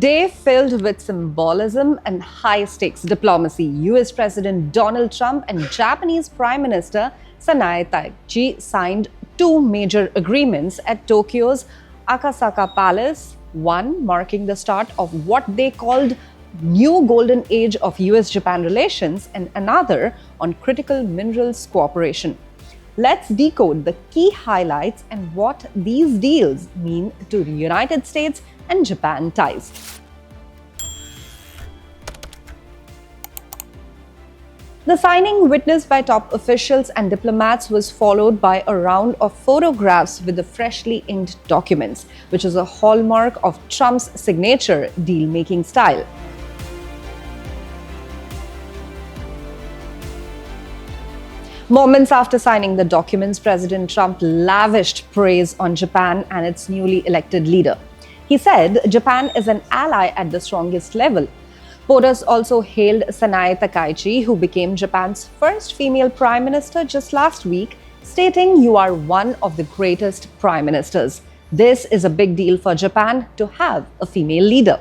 day filled with symbolism and high-stakes diplomacy. US President Donald Trump and Japanese Prime Minister Sanae Takaichi signed two major agreements at Tokyo's Akasaka Palace, one marking the start of what they called new golden age of US-Japan relations and another on critical minerals cooperation. Let's decode the key highlights and what these deals mean to the United States and Japan ties. The signing, witnessed by top officials and diplomats, was followed by a round of photographs with the freshly inked documents, which is a hallmark of Trump's signature deal-making style. Moments after signing the documents, President Trump lavished praise on Japan and its newly elected leader. He said Japan is an ally at the strongest level. POTUS also hailed Sanae Takaichi, who became Japan's first female prime minister just last week, stating, "You are one of the greatest prime ministers. This is a big deal for Japan to have a female leader."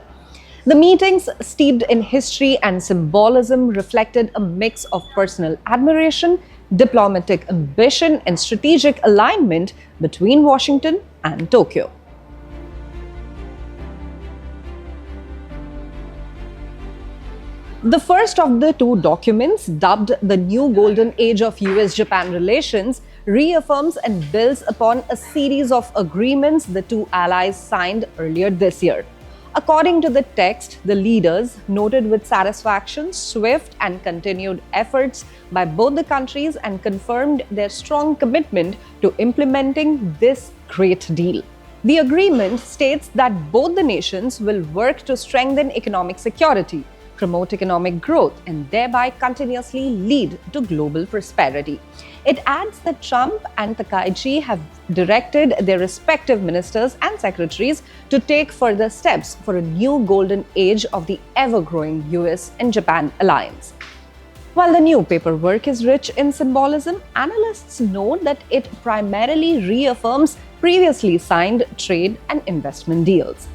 The meetings, steeped in history and symbolism, reflected a mix of personal admiration, diplomatic ambition, and strategic alignment between Washington and Tokyo. The first of the two documents, dubbed the New Golden Age of US-Japan relations, reaffirms and builds upon a series of agreements the two allies signed earlier this year. According to the text, the leaders noted with satisfaction swift and continued efforts by both the countries and confirmed their strong commitment to implementing this great deal. The agreement states that both the nations will work to strengthen economic security, promote economic growth, and thereby continuously lead to global prosperity. It adds that Trump and Takaichi have directed their respective ministers and secretaries to take further steps for a new golden age of the ever-growing US and Japan alliance. While the new paperwork is rich in symbolism, analysts note that it primarily reaffirms previously signed trade and investment deals.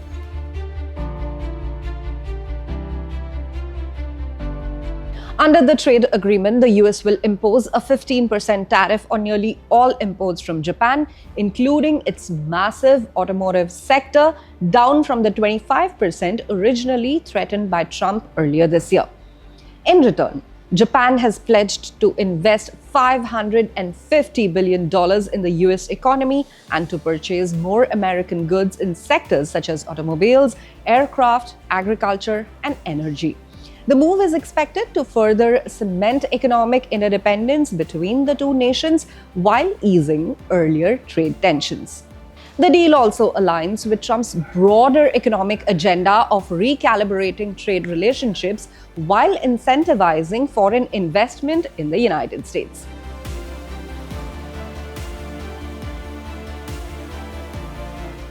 Under the trade agreement, the US will impose a 15% tariff on nearly all imports from Japan, including its massive automotive sector, down from the 25% originally threatened by Trump earlier this year. In return, Japan has pledged to invest $550 billion in the US economy and to purchase more American goods in sectors such as automobiles, aircraft, agriculture, and energy. The move is expected to further cement economic interdependence between the two nations while easing earlier trade tensions. The deal also aligns with Trump's broader economic agenda of recalibrating trade relationships while incentivizing foreign investment in the United States.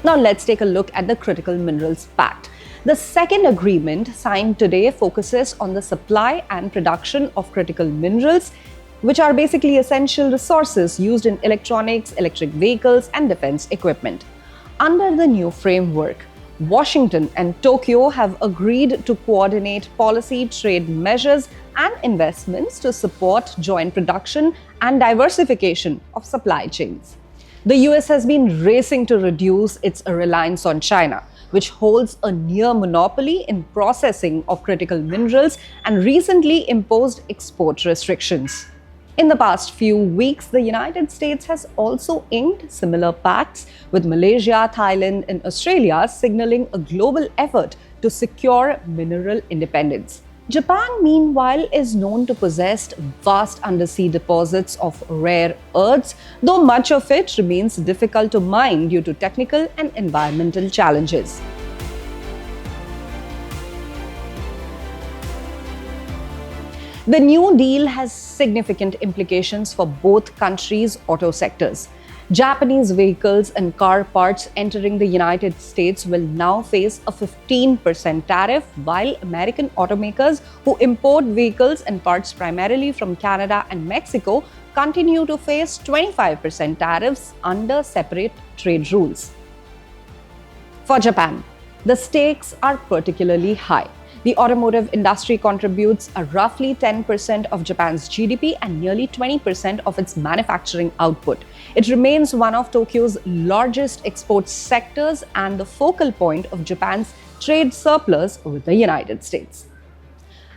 Now let's take a look at the Critical Minerals Pact. The second agreement signed today focuses on the supply and production of critical minerals, which are basically essential resources used in electronics, electric vehicles, and defense equipment. Under the new framework, Washington and Tokyo have agreed to coordinate policy, trade measures, and investments to support joint production and diversification of supply chains. The US has been racing to reduce its reliance on China, which holds a near monopoly in processing of critical minerals and recently imposed export restrictions. In the past few weeks, the United States has also inked similar pacts with Malaysia, Thailand, and Australia, signaling a global effort to secure mineral independence. Japan, meanwhile, is known to possess vast undersea deposits of rare earths, though much of it remains difficult to mine due to technical and environmental challenges. The New Deal has significant implications for both countries' auto sectors. Japanese vehicles and car parts entering the United States will now face a 15% tariff, while American automakers who import vehicles and parts primarily from Canada and Mexico continue to face 25% tariffs under separate trade rules. For Japan, The stakes are particularly high. The automotive industry contributes a roughly 10% of Japan's GDP and nearly 20% of its manufacturing output. It remains one of Tokyo's largest export sectors and the focal point of Japan's trade surplus with the United States.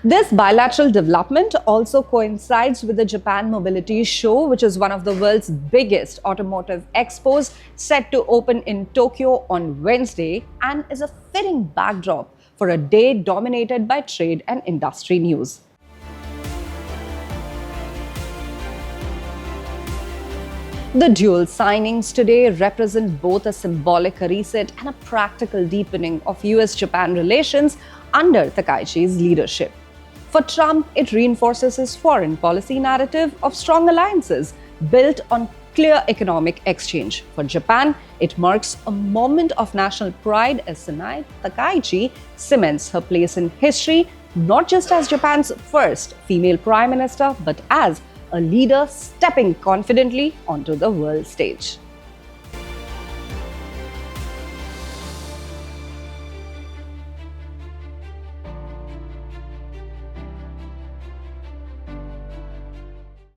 This bilateral development also coincides with the Japan Mobility Show, which is one of the world's biggest automotive expos, set to open in Tokyo on Wednesday, and is a fitting backdrop for a day dominated by trade and industry news. The dual signings today represent both a symbolic reset and a practical deepening of US-Japan relations under Takaichi's leadership. For Trump, it reinforces his foreign policy narrative of strong alliances built on clear economic exchange. For Japan, it marks a moment of national pride as Sanae Takaichi cements her place in history, not just as Japan's first female prime minister, but as a leader stepping confidently onto the world stage.